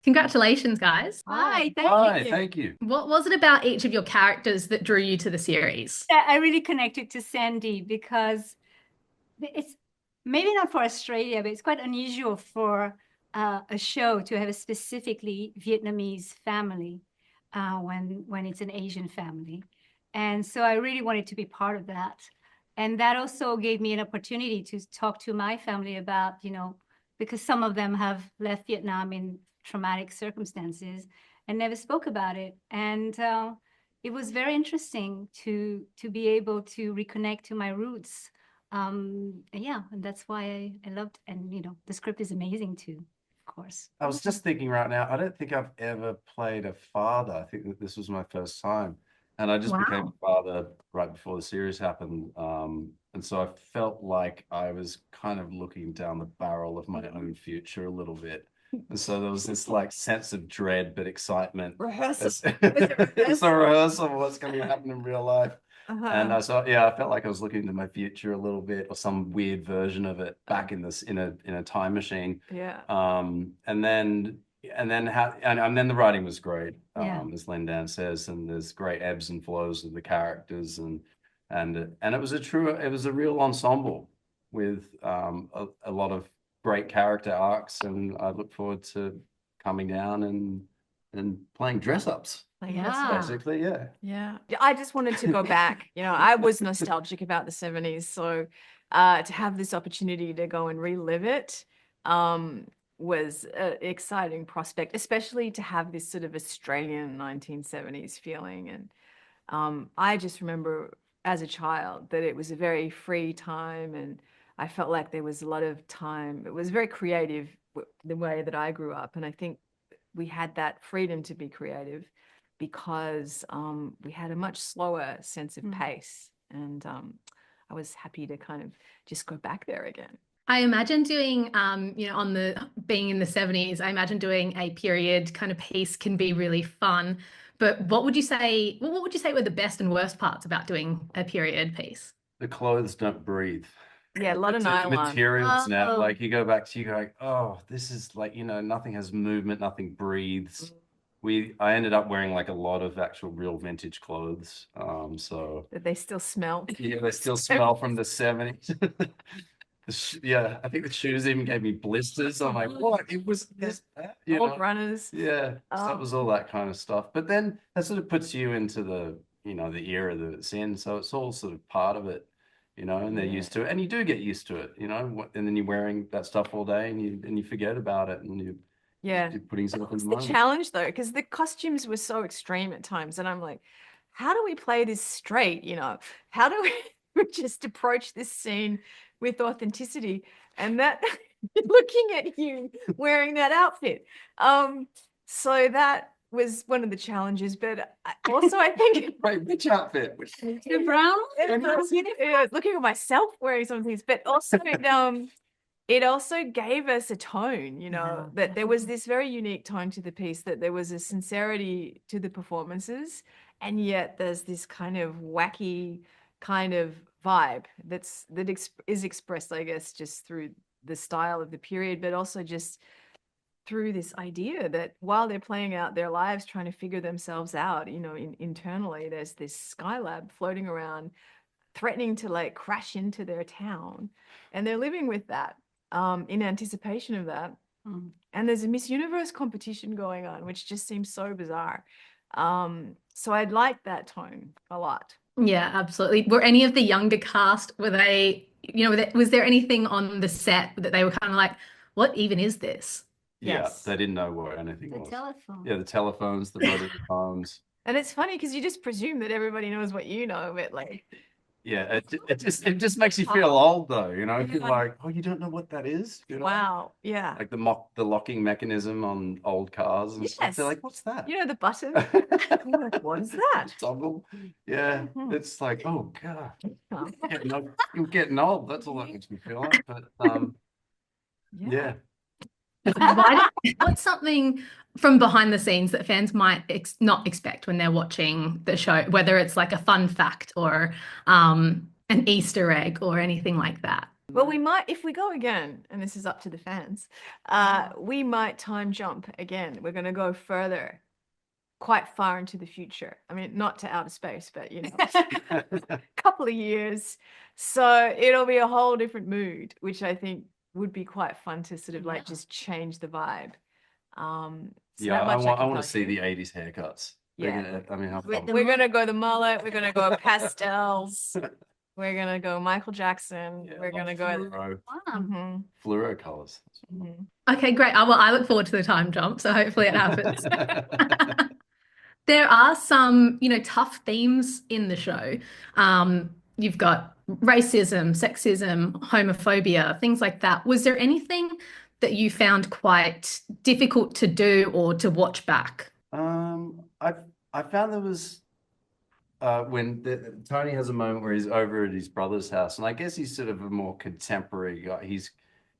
Congratulations, guys. Hi, thank Hi, you. thank you. What was it about each of your characters that drew you to the series? Yeah, I really connected to Sandy because it's maybe not for Australia, but it's quite unusual for a show to have a specifically Vietnamese family when it's an Asian family. And so I really wanted to be part of that. And that also gave me an opportunity to talk to my family about, because some of them have left Vietnam in traumatic circumstances and never spoke about it. And it was very interesting to be able to reconnect to my roots. Yeah, and that's why I loved, and the script is amazing too, of course. I was just thinking right now, I don't think I've ever played a father. I think that this was my first time. And I just became Wow. a father right before the series happened. And so I felt like I was kind of looking down the barrel of my own future a little bit. And so there was this like sense of dread, but excitement. Rehearsal. As, Was it it's a rehearsal? rehearsal of what's going to happen in real life. And Uh-huh. I felt like I was looking to my future a little bit, or some weird version of it, back in this in a time machine. Yeah. And then the writing was great, Yeah. as Len Dan says, and there's great ebbs and flows of the characters, and it was a real ensemble with a lot of great character arcs, and I look forward to coming down and playing dress ups, Like, yeah. basically, yeah. Yeah. I just wanted to go back. I was nostalgic about the 70s. So to have this opportunity to go and relive it was an exciting prospect, especially to have this sort of Australian 1970s feeling. And I just remember as a child that it was a very free time and I felt like there was a lot of time. It was very creative the way that I grew up. And I think we had that freedom to be creative because we had a much slower sense of pace. And I was happy to kind of just go back there again. I imagine doing, on the being in the 70s, I imagine doing a period kind of piece can be really fun. But what would you say were the best and worst parts about doing a period piece? The clothes don't breathe. Yeah, a lot of So the nylon. materials now, Oh, like you go back to you go like, oh, this is like, nothing has movement, nothing breathes. I ended up wearing like a lot of actual real vintage clothes. So That they still smell. yeah, they still smell from the 70s. Yeah, I think the shoes even gave me blisters. I'm like, what? It was this, Old runners. Yeah, so it Oh, was all that kind of stuff. But then that sort of puts you into the era that it's in. So it's all sort of part of it, and they're yeah. used to it. And you do get used to it, and then you're wearing that stuff all day and you forget about it and Yeah. you're putting That yourself in was the the moment. challenge though, because the costumes were so extreme at times. And I'm like, how do we play this straight? How do we just approach this scene with authenticity? And that looking at you wearing that outfit. So that was one of the challenges. But also I think Right, which outfit? the brown. looking at myself wearing some things, but also it also gave us a tone, Yeah, that there was definitely. this very unique tone to the piece, that there was a sincerity to the performances, and yet there's this kind of wacky kind of vibe is expressed, I guess, just through the style of the period, but also just through this idea that while they're playing out their lives, trying to figure themselves out, internally, there's this Skylab floating around threatening to like crash into their town, and they're living with that in anticipation of that. Mm. And there's a Miss Universe competition going on, which just seems so bizarre. So I'd like that tone a lot. Yeah, absolutely. Were any of the younger cast, were they, was there anything on the set that they were kind of like, what even is this? Yeah, Yes. they didn't know what anything The was. telephone. Yeah, the telephones, the rotary phones. And it's funny because you just presume that everybody knows what you know, but like, Yeah, it just makes you feel old though, feel yeah. like, oh, you don't know what that is, Wow. Yeah. like the locking mechanism on old cars and stuff. They're Yes. like, what's that? The button. You're like, what is that? Toggle. Yeah, Mhm. it's like, oh God, Oh, you're getting old. That's all that makes me feel like. But yeah. yeah, What's something from behind the scenes that fans might not expect when they're watching the show, whether it's like a fun fact or an Easter egg or anything like that? Well, we might, if we go again, and this is up to the fans, we might time jump again. We're going to go further, quite far into the future. I mean, not to outer space, but a couple of years. So it'll be a whole different mood, which I think would be quite fun to sort of like just change the vibe. So Yeah, that I much want can to tell see you. the 80s haircuts. Yeah. I mean, how With fun. the We're gonna go the mullet. We're gonna go pastels. We're gonna go Michael Jackson. Yeah, We're gonna go. fluoro, Wow. fluoro colors. Okay, great. Well, I look forward to the time jump, so hopefully it happens. There are some, tough themes in the show. You've got racism, sexism, homophobia, things like that. Was there anything that you found quite difficult to do or to watch back? I found there was when Tony has a moment where he's over at his brother's house, and I guess he's sort of a more contemporary guy.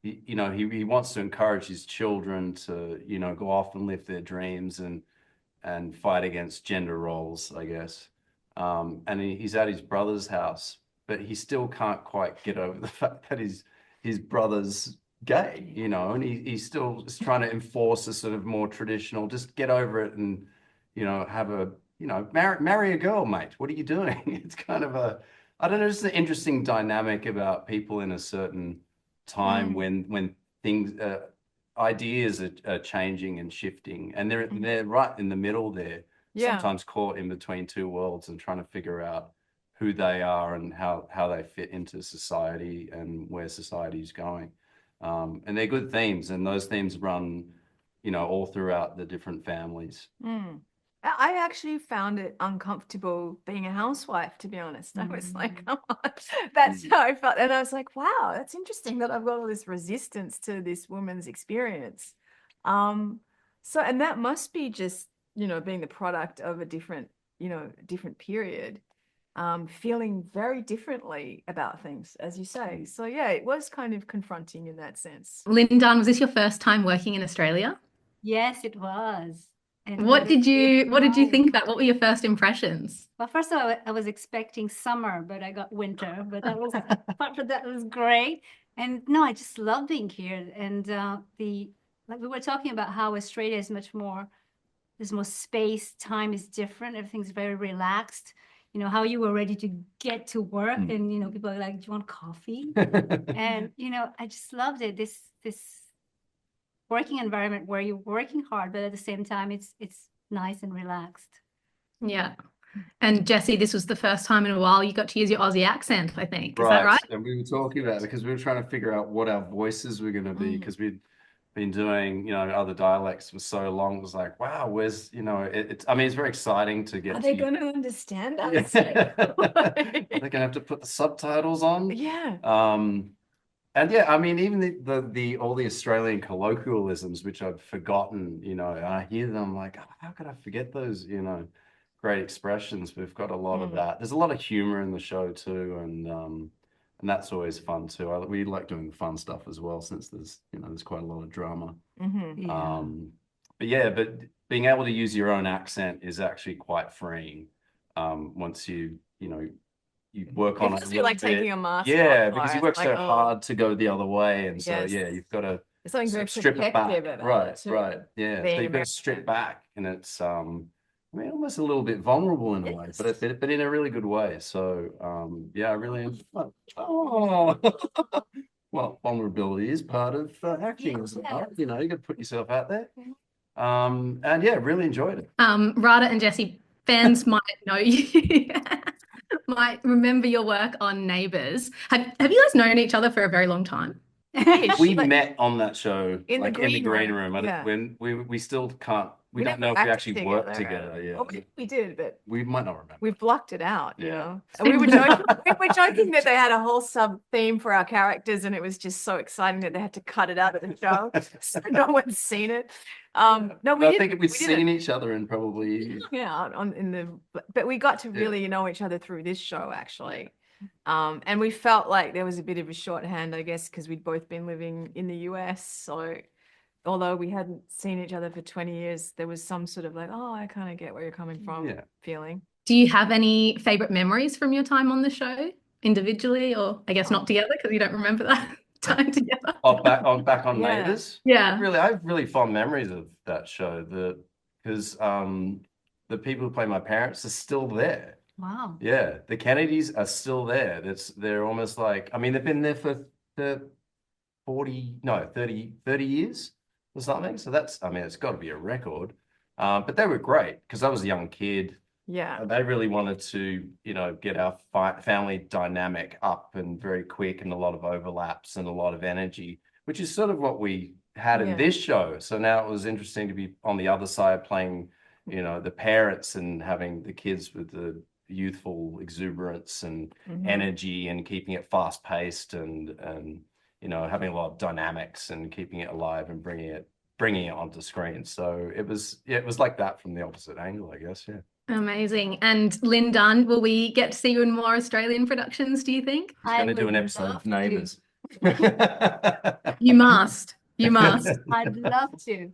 He wants to encourage his children to, go off and live their dreams and fight against gender roles, I guess. And he's at his brother's house, but he still can't quite get over the fact that his brother's gay, and he still is trying to enforce a sort of more traditional, just get over it and, have a, marry a girl, mate. What are you doing? It's kind of I don't know, just an interesting dynamic about people in a certain time when things, ideas are changing and shifting, and they're right in the middle there, sometimes caught in between two worlds and trying to figure out who they are and how they fit into society and where society is going. And they're good themes, and those themes run, all throughout the different families. I actually found it uncomfortable being a housewife, to be honest. I was like, come on. That's how I felt. And I was like, wow, that's interesting that I've got all this resistance to this woman's experience. And that must be just, being the product of a different period, feeling very differently about things, as you say. So yeah, it was kind of confronting in that sense. Lindan, was this your first time working in Australia? Yes, it was. And What did you nice. think about? What were your first impressions? Well, first of all, I was expecting summer, but I got winter. But apart from that, it was great. And no, I just love being here. And like we were talking about how Australia is there's more space, time is different, everything's very relaxed. How you were ready to get to work, and people are like, "Do you want coffee?" And I just loved it. This working environment where you're working hard, but at the same time, it's nice and relaxed. Yeah. And Jessie, this was the first time in a while you got to use your Aussie accent, I think. Is that right? And we were talking about it because we were trying to figure out what our voices were going to be, because we'd been doing, other dialects for so long. It was like, wow, where's, I mean, it's very exciting to get. Are they going to understand us? Are they going to have to put the subtitles on? Yeah. And yeah, I mean, even the all the Australian colloquialisms, which I've forgotten, I hear them, I'm like, oh, how could I forget those, great expressions? We've got a lot of that. There's a lot of humor in the show too, and that's always fun too. We like doing the fun stuff as well, since there's quite a lot of drama. Yeah. But being able to use your own accent is actually quite freeing. Once you work on it a little like bit. taking a mask Yeah, off, because you right? work Like, so hard to go the other way, and so Yes. yeah, you've got to There's something very strip it back. protective about it too. Right, yeah. So Being you've got to American. strip back, and it's I mean, almost a little bit vulnerable in a way, but in a really good way. So yeah, I really oh well, vulnerability is part of acting, isn't it? You got to put yourself out there. And yeah, really enjoyed it. Rada and Jessie, fans might know you, might remember your work on Neighbours. Have you guys known each other for a very long time? We met on that show, in the like in the green green room. yeah. When we still can't, we don't never know if we acted actually worked together. Yeah, Well, we did, but we might not remember. we've blocked it out, Yeah. And we were joking that they had a whole sub theme for our characters, and it was just so exciting that they had to cut it out of the show, so no one's seen it. No, we I didn't. think we'd We seen didn't. each other and probably but we got to really know each other through this show, actually. And we felt like there was a bit of a shorthand, I guess, because we'd both been living in the US. So although we hadn't seen each other for 20 years, there was some sort of like, oh, I kind of get where you're coming from feeling. Do you have any favorite memories from your time on the show? individually, or I guess not together because you don't remember that time together? Back on Yeah. Neighbours. Yeah. I have really fond memories of that show. Because the people who play my parents are still there. Wow. Yeah, the Kennedys are still there. They're almost like, I mean, they've been there for the 30 years or something. So I mean, it's got to be a record. But they were great because I was a young kid. Yeah. And they really wanted to, get our family dynamic up and very quick and a lot of overlaps and a lot of energy, which is sort of what we had in Yeah. this show. So now it was interesting to be on the other side playing, the parents and having the kids with the youthful exuberance and energy and keeping it fast paced and having a lot of dynamics and keeping it alive and bringing it onto screen. So it was like that from the opposite angle, I guess. Yeah. Amazing. And Lynn Dunn, will we get to see you in more Australian productions, do you think? He's going to do would an episode love of to. Neighbours. You must. You must. I'd love to.